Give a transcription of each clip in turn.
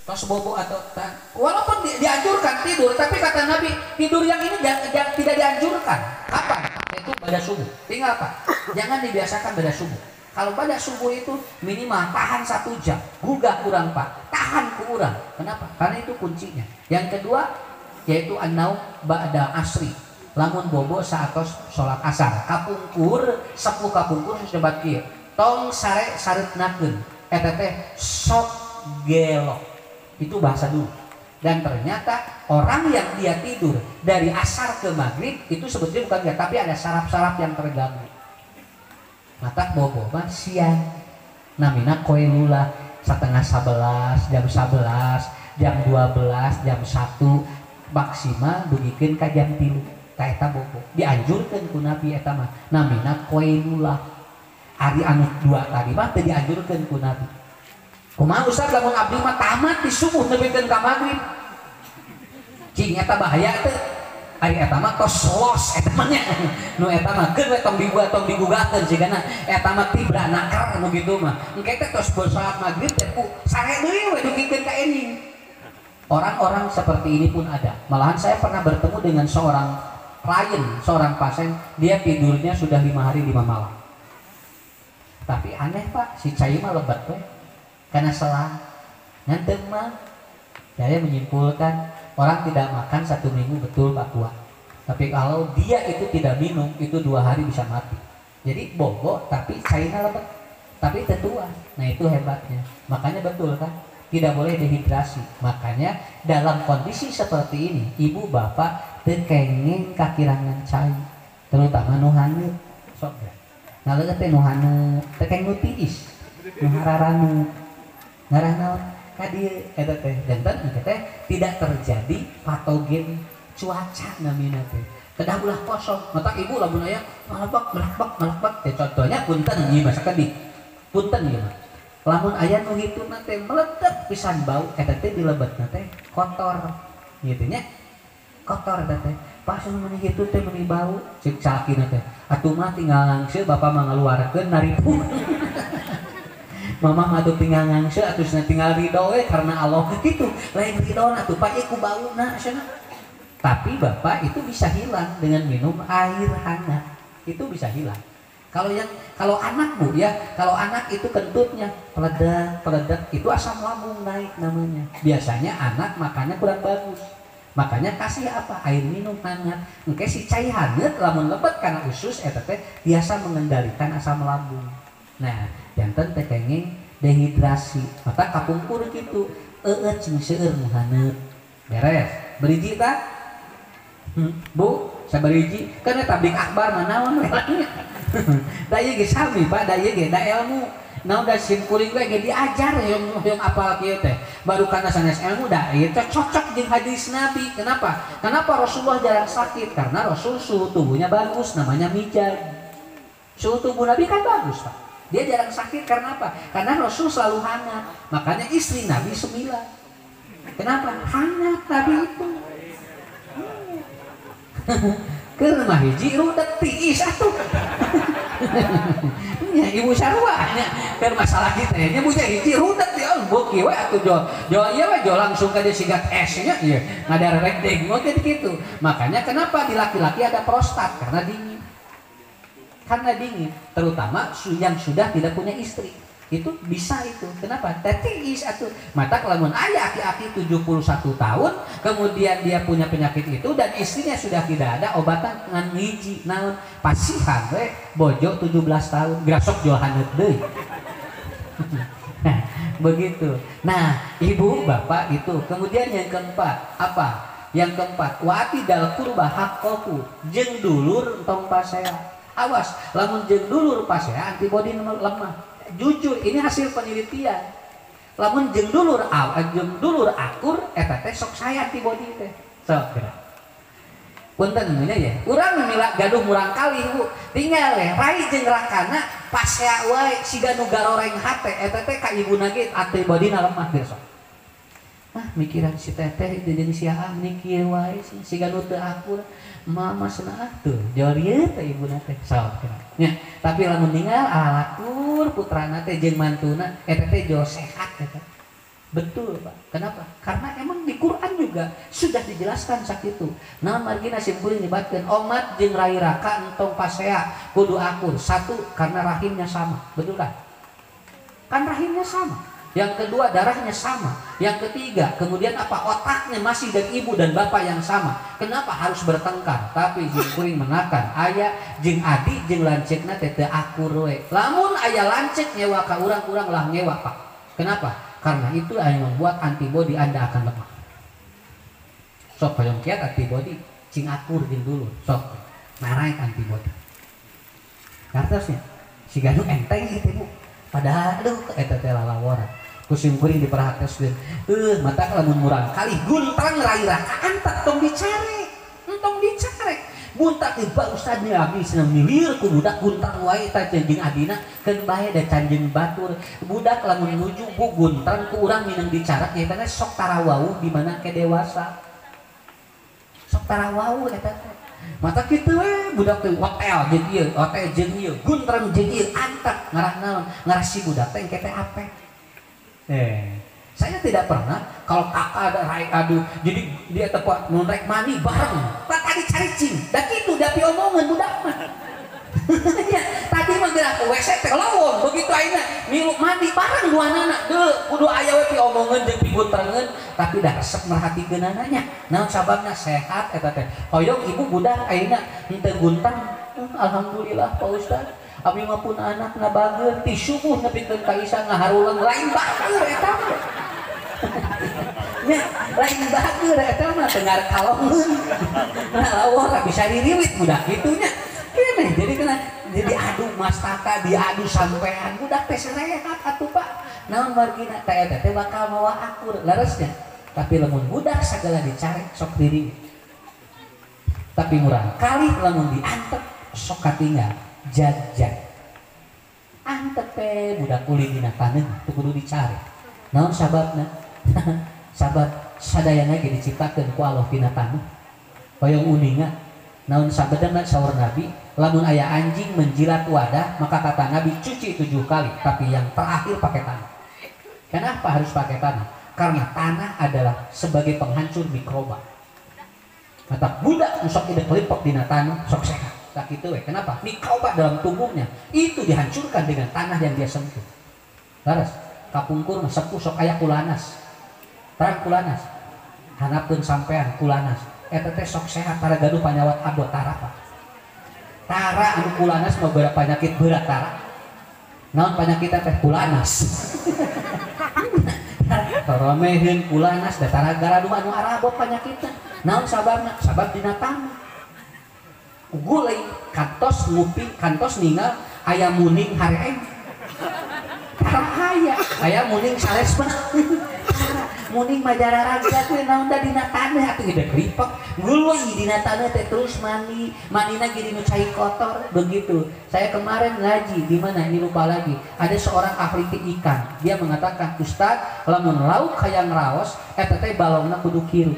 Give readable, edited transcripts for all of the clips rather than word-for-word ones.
tos bobo atau walaupun dianjurkan tidur, tapi kata Nabi tidur yang ini tidak dianjurkan. Kapan? Itu pada subuh. Tinggal apa? Jangan dibiasakan pada subuh. Kalau pada subuh itu minimal tahan 1 jam, gugah kurang pak, tahan kurang. Kenapa? Karena itu kuncinya. Yang kedua yaitu an-naum ba'da asri. Lamun bobo saatos sholat asar, kapungkur sepuh kapungkur sebat kieu. Tong sare sareutnakeun eta teh sok gelok. Itu bahasa dulu. Dan ternyata orang yang dia tidur dari asar ke maghrib itu sebetulnya bukan dia, tapi ada saraf-saraf yang terganggu. Mata bobo mah siang. Namina koilula setengah 11, jam 11, jam 12, jam 1 maksimal dugikeun ka jam 3. Ka eta bobo. Dianjurkeun ku Nabi eta mah. Namina koilula. Ari anu 2 tadi mah teu dianjurkeun ku Nabi. Kumaha Ustaz lamun abdi mah tamat di subuh nepikeun ka maghrib. Cing eta bahaya teh. Ari eta mah tos los eta mah nya. Nu eta mah keun we tong dibuat tong digugakeun sigana eta mah tibra nakar anu kitu mah. Engke teh tos salat maghrib teh ku sare deui we dugikeun ka enjing. Orang-orang seperti ini pun ada. Malahan saya pernah bertemu dengan seorang klien, seorang pasien, dia tidurnya sudah 5 hari 5 malam. Tapi aneh Pak, si cai mah lebat we. Karena selang nganten mah saya menyimpulkan orang tidak makan 1 minggu betul Pak kuat, tapi kalau dia itu tidak minum itu 2 hari bisa mati. Jadi bobo tapi cairnya lebat tapi tetua. Nah itu hebatnya. Makanya betul kan tidak boleh dehidrasi. Makanya dalam kondisi seperti ini ibu bapak tekenging kakirangan cai, terutama nu haneu sok ngaleuh teh nu haneu tekeng nu tiis nu hararanu ngarah naon ka dieu eta teh janten engke teh tidak terjadi patogen cuaca namina teh kedah ulah kosong mata ibu lamun aya malakbak teh contohnya punten ieu masakan di punten ieu mah lamun aya nu hituna teh meledet pisan bau eta teh dilebetna teh kotor kitu nya kotor eta teh pas mun hitu teh meuni bau cek sakina teh atuh mah tinggal langsung bapak mah ngaluarkeun naripu mama mah tinggal ngangse atusna tinggal ridho we karena Allah gitu lain ridho atuh pak iku bauna cenah. Tapi bapak itu bisa hilang dengan minum air hangat, itu bisa hilang. Kalau anak bu ya, kalau anak itu kentutnya peledak itu asam lambung naik namanya. Biasanya anak makannya kurang bagus, makanya kasih apa air minum hangat. Engke si cai hangat lamun lebet karena usus eta teh biasa mengendalikan asam lambung. Nah, janten teh kenging dehidrasi, mata kapungkur gitu, cing seueur nu haneup. Beres. Beriji tah? Bu, sabariji. Kan eta tablik akbar mah naon we. Da ieu ge sami, Pak, da ieu ge da ilmu. Naon da sim kuring we ge diajar yang apal kieu teh. Baru kana sanes ilmu da ieu teh cocok jeung hadis Nabi. Kenapa? Kenapa Rasulullah jarang sakit? Karena Rasul suhu tubuhnya bagus, namanya mijad. Suhu tubuh Nabi kan bagus, Pak. Dia jarang sakit karena apa? Karena Rasul selalu hangat. Makanya istri Nabi 9. Kenapa? Hangat Nabi itu. Keur mah hiji rudet tiis atuh. Nya ibu sarua nya keur masalah kitu nya buja hiji rudet ya beuki we atuh jo ieu we jo langsung ka dieu sigat es nya ieu ngadarek deg mah kitu. Makanya kenapa di laki-laki ada prostat? Karena dingin. Karena dingin, terutama yang sudah tidak punya istri itu bisa itu. Kenapa? Tetiis atuh. Mata kelamun aya aki-aki 71 tahun kemudian dia punya penyakit itu dan istrinya sudah tidak ada obatan ngan hiji naon pasihan we bojo 17 tahun grasok jual hanut deui. Nah, begitu. Nah, ibu bapak itu. Kemudian yang keempat apa? Yang keempat wati dal kurba haqqahu jeung dulur tong pasea. Awas, lamun jeung dulur pas ya antibodi lemah. Jujur ini hasil penelitian. Lamun jeung dulur akur eta teh sok saya antibodi teh. Sok geura. Punten nya ya. Urang mila gaduh murang kali Bu. Tinggal we rai jeung rakana pas ya wae siga nu garoreng hate eta teh ka ibuna ge antibodina lemah geus sok. Mikiran si teteh jeung si Aam mikir wae siga nu teu akur. Mama senang tuh, jorieu teh ibuna teh sok nya. Tapi lamun ninggal alakur putrana teh jeung mantuna eta teh jo sehat eta. Betul Pak. Kenapa? Karena emang di Quran juga sudah dijelaskan sakitu. Nah margina simkuring dibatkeun omat jeung rai raka entong pasea kudu akur. Satu karena rahimnya sama. Betul kan? Kan rahimnya sama. Yang kedua darahnya sama. Yang ketiga kemudian apa? Otaknya masih dari ibu dan bapak yang sama. Kenapa harus bertengkar? Tapi simkuring menakan aya jeung adi jeung lancekna teh teu akur we. Lamun aya lancek nyewa ka urang-urang lah nyewa Pak. Kenapa? Karena itu yang membuat antibodi Anda akan lemah. Sok hoyong kiat antibodi cing akur jeung dulu. Sok narai antibodi. Kartosnya si ganu enteng itu Bu. Padahal aduh eta teh lalawara. Kusim kuring diperhatikan. Mata lamun murang kali guntang raira antak tong dicare. Entong dicare. Buntak tiba ustadnya habis milir ku budak guntang wae ta jeung adina keun bae da canjeun batur budak lamun nuju bu guntang ku urang minang dicarak ya teh sok tarawau di mana ke dewasa sok tarawau eta teh mata kitu we budak teh hotel jeung ieu guntang jeung ieu antak ngarah naon ngarah si budak teh kete ape saya tidak pernah kalau kakak ada rai aduh jadi dia tepat nonrek mani bareng tak tadi cari cing dan itu dapi omongan budak mah tadi mah gerak WC teh lawon begitu aina milu mandi bareng dua anak deh kudu aya we pi omongan jeung pi gutrengeun tapi dah resep merhatikeun ananya naon sababna sehat eta teh hoyong ibu budak aina henteu guntang alhamdulillah Pak Ustaz abi mah pun anak ngabageun ti subuh nepikeun ka isya ngaharuleung lain batur eta nya lain batur eta mah tengar kalongeun nah lawor bisa diriwit budak kitunya keneh jadi kena jadi adu mastaka diadu sampean budak teh serehat atuh Pak naon margina teh eta teh bakal mawa akur leresnya tapi lamun budak sagala dicari sok diri tapi murang kali lamun diantep sok katinggal jajan antep teh budak ulin dina taneuh teu kudu dicari naon sababna sabab sadayana ge diciptakeun ku Allah dina taneuh hoyong uninga naon sabedana saur Nabi lamun aya anjing menjilat wadah maka kata Nabi cuci 7 kali tapi yang terakhir pakai tanah. Kenapa harus pakai tanah? Karena tanah adalah sebagai penghancur mikroba. Mata budak sok ide kelipok dina taneuh sok sehat tak itu kenapa? Mikroba dalam tubuhnya itu dihancurkan dengan tanah yang dia sentuh. Laras kapungkur sepuh sok aya kulanas. Terang kulanas. Hanapkeun sampean kulanas. Eta teh sok sehat tara gaduh panyawat abot tara Pak. Tara anu kulanas mah beura penyakit berat tara. Naon penyakit teh kulanas. Toromeheun kulanas da tara gaduh anu arabot penyakitna. Naon sababna? Sabab dina tanah. Gulai kantos ngupi kantos ningal aya muning hareng aya muning sales mah muning majara raga kuwi naon da dina taneuh atuh gede kripek gului dina taneuh teh terus manina ge dinu cai kotor begitu. Saya kemarin ngaji di mana ini lupa lagi ada seorang ahli ikan dia mengatakan Ustaz lamun lauk hayang raos eta teh balongna kudu kiru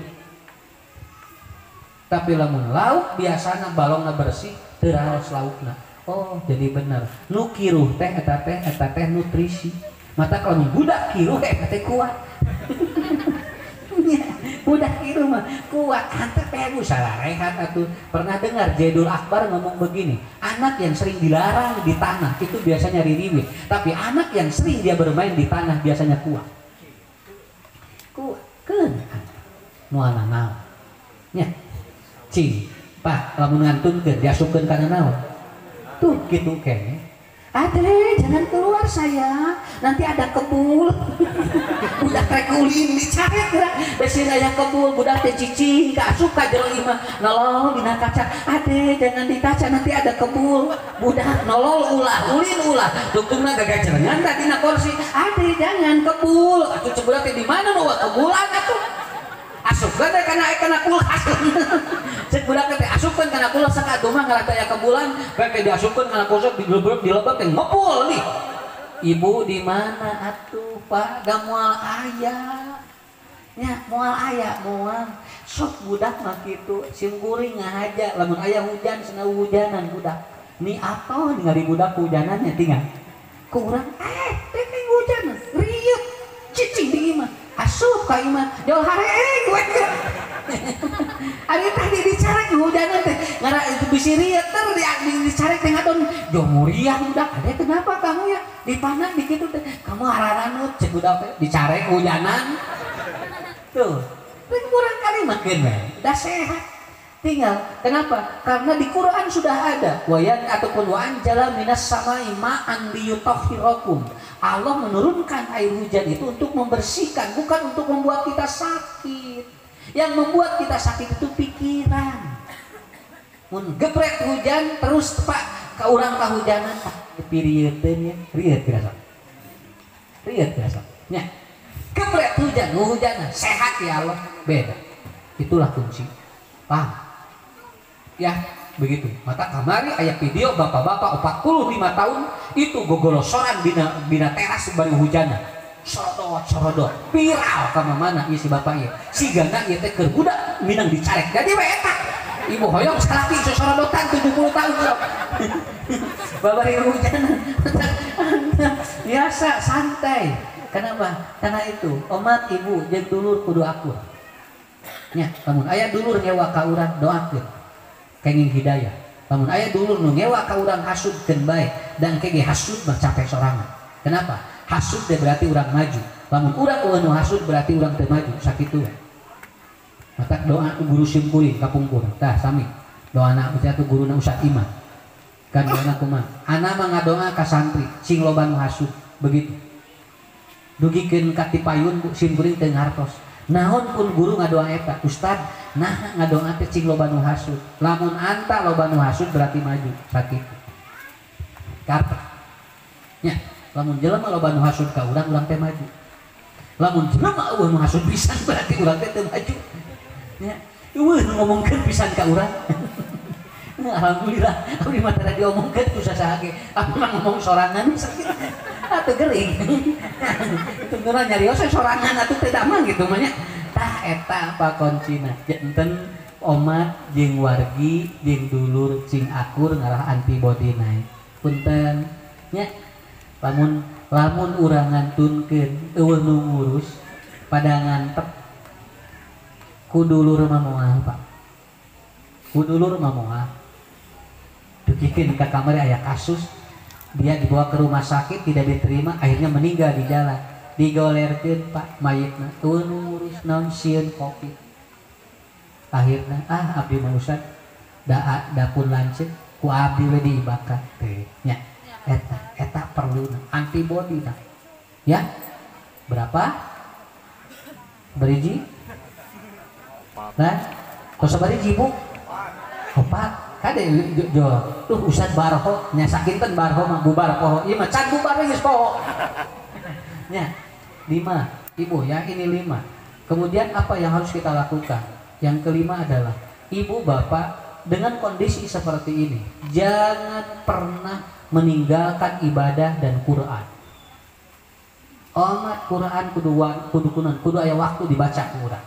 tapi lamun lauk biasana balongna bersih teu raos laukna. Oh jadi bener nu kiruh teh eta teh nutrisi mata kalau budak kiruh eta teh kuat budak kiruh mah kuat antep teh salah rehat atuh. Pernah dengar Jedul Akbar ngomong begini anak yang sering dilarang di tanah itu biasanya ririwit tapi anak yang sering dia bermain di tanah biasanya kuat keun moal naon nya cing Pak lamun ngantunkeun diasupkeun kana naon tuh gitu kayaknya Ade jangan keluar saya nanti ada kebul budak rek ulin dicari besi aya kebul budak teh cicing kaasup ka jero imah nolol dina kaca Ade jangan di kaca nanti ada kebul budak nolol ulah ulin ulah dukungna gagajengan da dina kursi Ade jangan kebul atuh budak teh di mana nu kebulan atuh asupkeun teh kana kulkas cek budak teh asupkeun kana kulkas sakaduh mah ngalah aya kebulan bae teh diasupkeun kana kulkas dilebet teh ngepul nih. Ibu di mana atuh Pak da moal aya nya moal aya moal sok budak mah kitu simkuring ngahaja lamun aya hujan cenah hujanan budak ni apa ningali budak hujanannya tinggal kurang teh hujan rieuh cicing di imah asup ka imah jol hareng we ari tadi dicarek hujanan teh ngara itu bisi reuter dicarek teh ngadon jo muriah budak ade kenapa kamu ya dipanah dikitu teh kamu hararanut cek budak teh dicarek hujanan tuh kurang kali makin we udah sehat tinggal kenapa karena di Quran sudah ada wayan ataupun wa anjala minas samai ma'an liyutahhirakum Allah menurunkan air hujan itu untuk membersihkan bukan untuk membuat kita sakit yang membuat kita sakit itu pikiran mun geprek hujan terus pak ka urang kahujanan period teh rieuh biasa nya geprek hujan sehat ya Allah beda itulah kunci paham ya begitu mata kamari aya video bapak-bapak 45 tahun itu gogolosoran bina teras baru hujanna sorodot viral ka mana ieu si bapak ieu sigana ieu teh keur budak minang dicarek jadi we eta ibu hoyong salaki sosorodotan 70 tahun sok babari hujanan biasa santai kenapa karena itu omat ibu jeung dulur kudu akur nya lamun aya dulur nyewa ka urang doakeun kenging hidayah lamun aya dulur nu ngewa ka urang hasudkeun bae dan kenging hasud mah capek sorangan kenapa hasud teh berarti urang maju lamun urang eueuh nu hasud berarti urang teu maju sakitu we mata doa ku guru simkuring kapungkur tah sami doana baca tu guruna Ustaz Iman kan doana kumaha ana mah ngadoa ka santri sing loba nu hasud begitu dugikeun ka ti payun simkuring teu ngartos naon pun guru ngadoa eta Ustad nah ngadoa teh cing loba nu hasud lamun anta loba nu hasud berarti maju sakitu karta nya lamun jelema loba nu hasud ka urang teh maju lamun jelema eueuh nu hasud pisan berarti urang teh teu maju nya eueuh nu ngomongkeun pisan ka urang alhamdulillah abdi mah tara diomongkeun ku sasaha ge abdi mah ngomong sorangan sakit atuh geuring itu geura nyarios sorangan atuh teh damang gitu mah nya tah eta apa kuncina janten omat jeung wargi jeung dulur cing akur ngarah antibody naik punten nya lamun urang ngantunkeun eueuh nu ngurus pada ngantep ku dulur mah moal Pak ku dulur mah moal dugikeun ka kamari aya kasus dia dibawa ke rumah sakit tidak diterima akhirnya meninggal di jalan digolerkeun Pak mayitna eueuh nu ngurus naon sieun covid akhirna abdi mah Ustad da pun lanceuk ku abdi we diibakar teh nya eta perlu antibody na ya berapa beriji nah tos sabariji Bu 4 kade jo tuh Ustad Barho nya sakinten Barho mah bubar poho ieu mah can bubar geus poho nya 5 ibu ya ini 5 kemudian apa yang harus kita lakukan yang kelima adalah ibu bapak dengan kondisi seperti ini jangan pernah meninggalkan ibadah dan Quran omat Quran kudu aya waktu dibaca Quran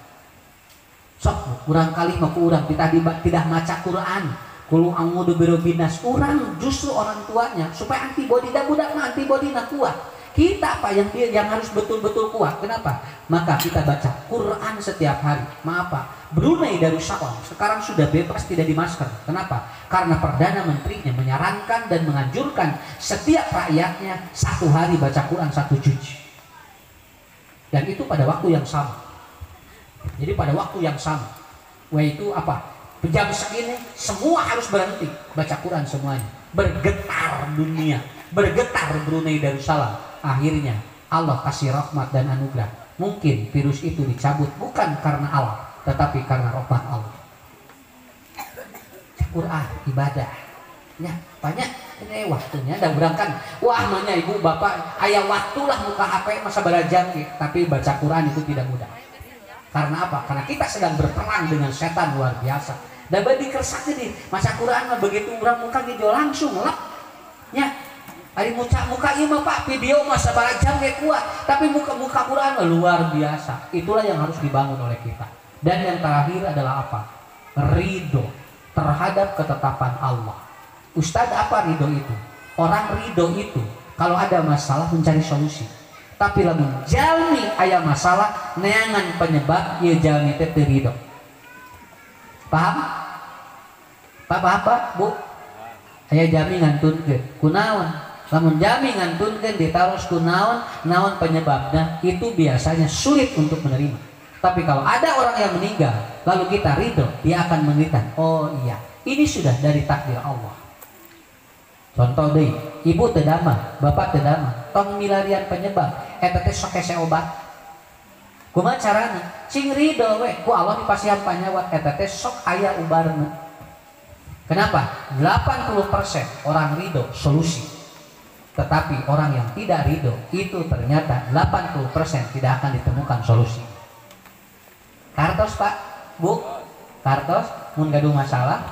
sok urang kalimah ku urang tidak maca Quran kulu a'udzu birabbinas urang justru orang tuanya supaya antibody da budak mah antibody na kuat kita apa yang harus betul-betul kuat kenapa maka kita baca Quran setiap hari maaf Pak Brunei Darussalam sekarang sudah bebas tidak di masker kenapa karena Perdana Menterinya menyarankan dan menganjurkan setiap rakyatnya 1 hari baca Quran 1 juz dan itu pada waktu yang sama jadi pada waktu yang sama yaitu apa jam segini semua harus berhenti baca Quran semuanya bergetar dunia bergetar Brunei Darussalam akhirnya Allah kasih rahmat dan anugerah mungkin virus itu dicabut bukan karena Allah tetapi karena rahmat Allah Quran ibadah ya banyak ini waktunya dan berangkat wah namanya ibu bapak ayah waktulah muka HP masa berajam tapi baca Quran itu tidak mudah karena apa? Karena kita sedang berperang dengan setan luar biasa dan badi kersak ini maca Quran mah begitu urang muka gitu langsung lep nya ari muka ieu mah Pak video mah sabaraha jam ge kuat tapi muka Quran mah luar biasa itulah yang harus dibangun oleh kita dan yang terakhir adalah apa? Ridho terhadap ketetapan Allah Ustadz apa ridho itu? Orang ridho itu kalau ada masalah mencari solusi Tapi lamun jalmi aya masalah neangan penyebab ieu jalmi teh teu ridho. Paham? Apa Bu? Aya jalmi ngantunkeun kunaon? Lamun jalmi ngantunkeun ditaros kunaon, naon penyebabnya, itu biasanya sulit untuk menerima. Tapi kalau ada orang yang meninggal lalu kita ridho, dia akan mengerti, oh iya, ini sudah dari takdir Allah. Contoh deui, ibu teu dama, bapak teu dama, tong milarian penyebab, eta teh sok hese obat. Kumaha carana? Cing ridho we, ku Allah dipasihan panyawat, eta teh sok aya ubarna. Kenapa? 80% orang ridho solusi. Tetapi orang yang tidak ridho itu ternyata 80% tidak akan ditemukan solusi. Kartos Pak, Bu, kartos mun gaduh masalah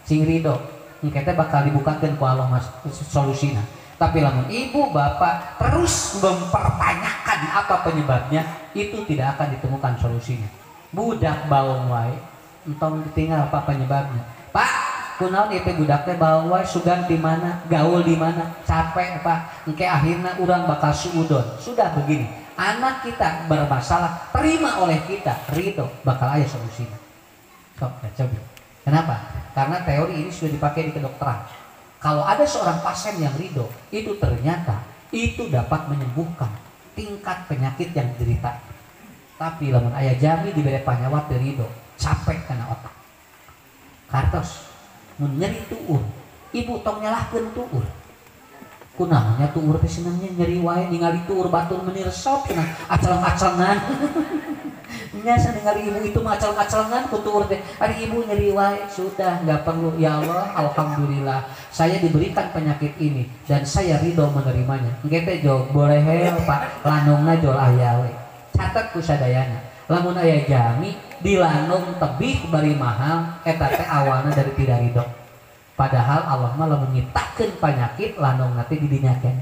cing ridho kita bakal dibukakan ku Allah mas solusina. Tapi lamun ibu bapak terus mempertanyakan apa penyebabnya, itu tidak akan ditemukan solusinya. Budak bawang wae entong ditinggal apa penyebabnya. Pak, kunaon ieu teh budak teh bawang wae sugan di mana, gaul di mana, capek Pak, engke akhirna urang bakal suudon. Sudah begini, anak kita bermasalah, terima oleh kita, ridho, bakal aya solusinya. Sok, coba. Kenapa? Karena teori ini sudah dipakai di kedokteran. Kalau ada seorang pasien yang ridho, itu ternyata itu dapat menyembuhkan tingkat penyakit yang diderita. Tapi lamun aya jami dibere panyawat teu ridho, capek kana otak. Kartos, mun nyeri tuur, ibu tong nyalahkeun tuur. Kunaonnya tuur teh senengnya nyeri wae ningali tuur batur menir sop cenah aceleng-acelengan. Nya ningali ibu itu mah acel-acelengan ku tuur teh. Ari ibu nyeri wae sudah enggak perlu, ya Allah alhamdulillah saya diberikan penyakit ini dan saya ridho menerimanya. Engke teh jog boleh hel Pak, lanungna jol aya we. Catet ku sadayana. Lamun aya jami di lanung tebih bari mahal eta teh awalna dari tidak ridho. Padahal Allah mah lamun nyiptakeun penyakit lanung nanti didinyakeun.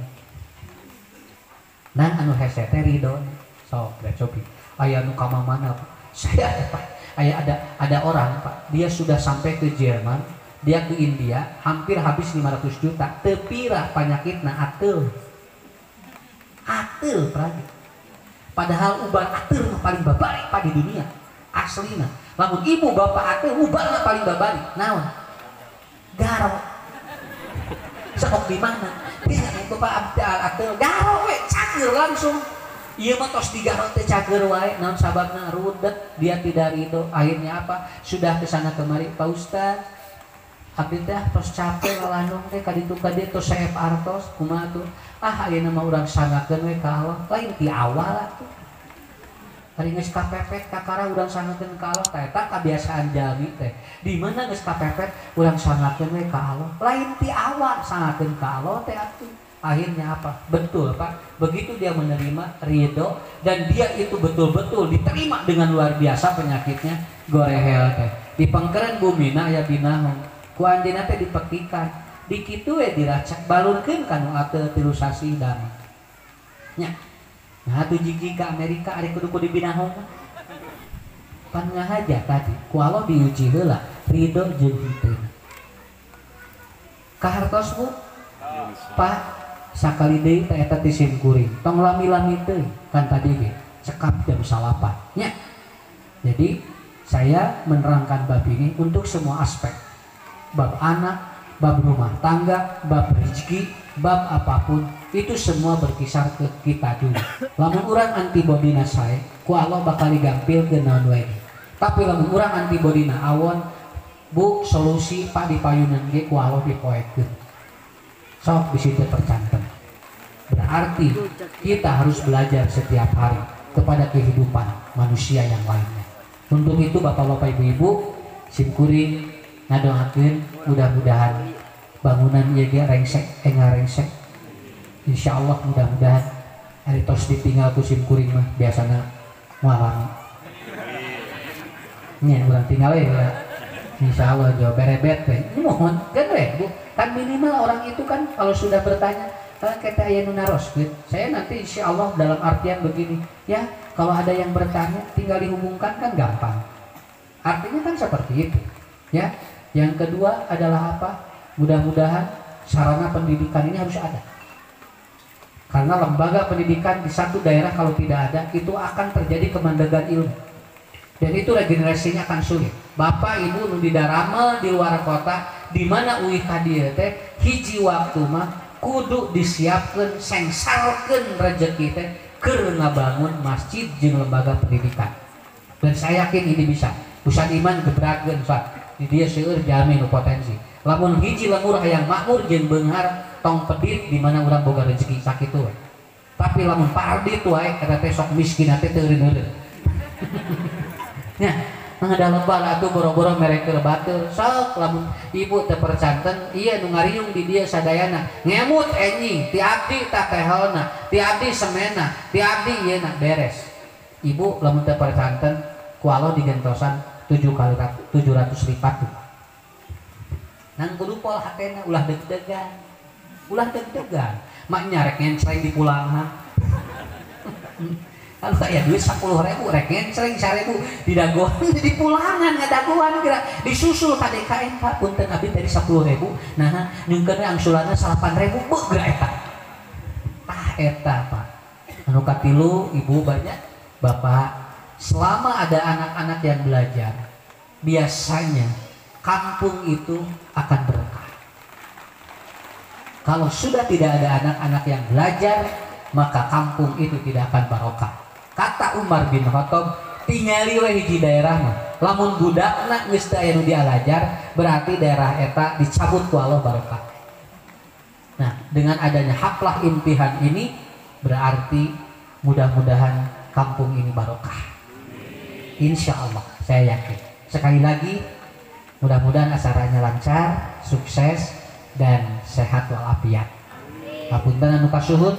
Nan anu hese teh ridho. Sok da cobi. Aya nu ka mana Pak? Saya Pak. Ada orang Pak, dia sudah sampai ke Jerman, dia ke India, hampir habis 500 juta. Teu pirah penyakitna ateul. Ateul pragi. Padahal ubar ateul mah paling babari Pak di dunia. Aslina. Lamun ibu bapak ateul ubarna paling babari. Naon? Garo. Sok di mana? Dia bapak ateul garo we, cager langsung. Iya mah tos digaro teh cager wae, naon sababna rudet, dia tidak ridho. Akhirnya apa? Sudah kesana kemari, Pak Ustaz. Abdi teh tos capek lalanung teh ka ditu ka dieu tos saep artos, kumaha tuh? Ah ayeuna mah urang sangakeun we ka Allah, lain ti awal atuh. Ari geus kapepet kakara urang sangakeun ka Allah, tah eta kabiasaan jalmi teh. Di mana geus kapepet urang sangakeun we ka Allah, lain ti awal sangakeun ka Allah teh atuh. Akhirnya apa? Betul Pak, begitu dia menerima ridho dan dia itu betul-betul diterima dengan luar biasa penyakitnya, gorehel teh di pengkeren bumina aya binahong ku anjeunna teh dipetikan di kitu we diracak balurkeun kanu ateu tilu sasi dan nya nah tuh jigi ke Amerika ari kudu di binahong pan ngahaja tadi ku Allah diuji heula ridho jeung hiteuna kahartos Bu Pak sakali deui teh eta ti sim kuring tong lami-lami teuing kan tadi ge cekap jam 8 nya. Jadi saya menerangkan bab ini untuk semua aspek, bab anak, bab rumah tangga, bab rezeki, bab apapun itu semua berkisar ke kita dulu. Lamun urang antibodina sae ku Allah bakal digampilkeun naon wae. Tapi lamun urang antibodina awon Bu solusi Pak dipayunan ge ku Allah dipoekeun. Sok di situ tercantum. Berarti kita harus belajar setiap hari kepada kehidupan manusia yang lainnya. Untuk itu Bapak-bapak Ibu-ibu simkuring ngadoakeun mudah-mudahan bangunan ieu ge rengsek rengsek. Insyaallah mudah-mudahan ari tos ditinggal ku simkuring mah biasana ngalami. Nya urang tinggal ya. Insyaallah jauh berebet teh. Mohon kan we Bu. Kan minimal orang itu kan kalau sudah bertanya kita aya nu naroskeun, saya nanti insya Allah dalam artian begini ya, kalau ada yang bertanya tinggal dihubungkan kan gampang, artinya kan seperti itu ya. Yang kedua adalah apa? Mudah-mudahan sarana pendidikan ini harus ada, Karena lembaga pendidikan di satu daerah kalau tidak ada, itu akan terjadi kemandegan ilmu. Dan itu regenerasinya akan sulit. Bapak ibu nu di darama di luar kota, di mana uih kadieu teh hiji waktu mah kudu disiapkeun sengsarkeun rezeki teh keur ngabangun masjid jeung lembaga pendidikan. Dan saya yakin ini bisa. Ustaz Iman gebrakeun Ustaz. Di dia seueur jami nu potensi. Lamun hiji lemur hayang makmur jeung beunghar tong pedit di mana urang boga rezeki sakitu. Tapi lamun pardit wae eta teh sok miskin teh teu eureun-eureun. Nya, ngada lebal atuh boro-boro mere keur batur. Sok lamun ibu teu percanten, ieu nu ngariung di dieu sadayana. Ngemut enjing, ti abdi tah teholna, ti abdi semena, ti abdi ieu na beres. Ibu lamun teu percanten ku Allah digentosan 700 lipat tuh. Nang kudu pol hatena ulah deg-degan. Ulah deg-degan. Mak nyarek ngencreng di pulangan. Kalau kayak duit 10.000 rek ngencreng 1.000 di dagoan di pulangan ngadagoan kira disusul ka DKM Pak punten abdi tadi 10.000 nah nyungkeun angsulanna 8.000 beuh geura eta. Tah eta Pak. Anu katilu ibu banyak bapak, selama ada anak-anak yang belajar biasanya kampung itu akan berkah. Kalau sudah tidak ada anak-anak yang belajar, maka kampung itu tidak akan barokah. Kata Umar bin Khattab, tingali we hiji daerah mah lamun budakna geus teu aya nu dialajar, berarti daerah eta dicabut ku Allah barokah. Nah, dengan adanya haflah imtihan ini berarti mudah-mudahan kampung ini barokah. Insya Allah, saya yakin. Sekali lagi, mudah-mudahan acaranya lancar, sukses, dan sehat walafiat. Hapunten anu kasuhun,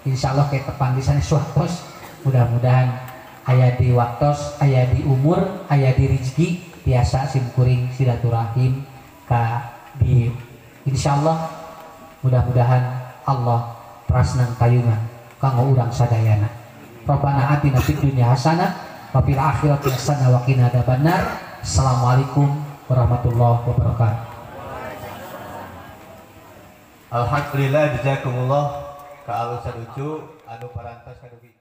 insya Allah kayak tepanggisan suatos. Mudah-mudahan aya di waktos, aya di umur, aya di rezeki, biasa simkuring silaturahim ka di insya Allah. Mudah-mudahan Allah prasnan tayungan kanggo urang sadayana. Rabbana atina fid dunya hasanah wa fil akhirati hasanah wa qina adzabannar. Assalamualaikum warahmatullahi wabarakatuh. Alhamdulillah jazakumullah ka alusan ucu anu parantos kadugi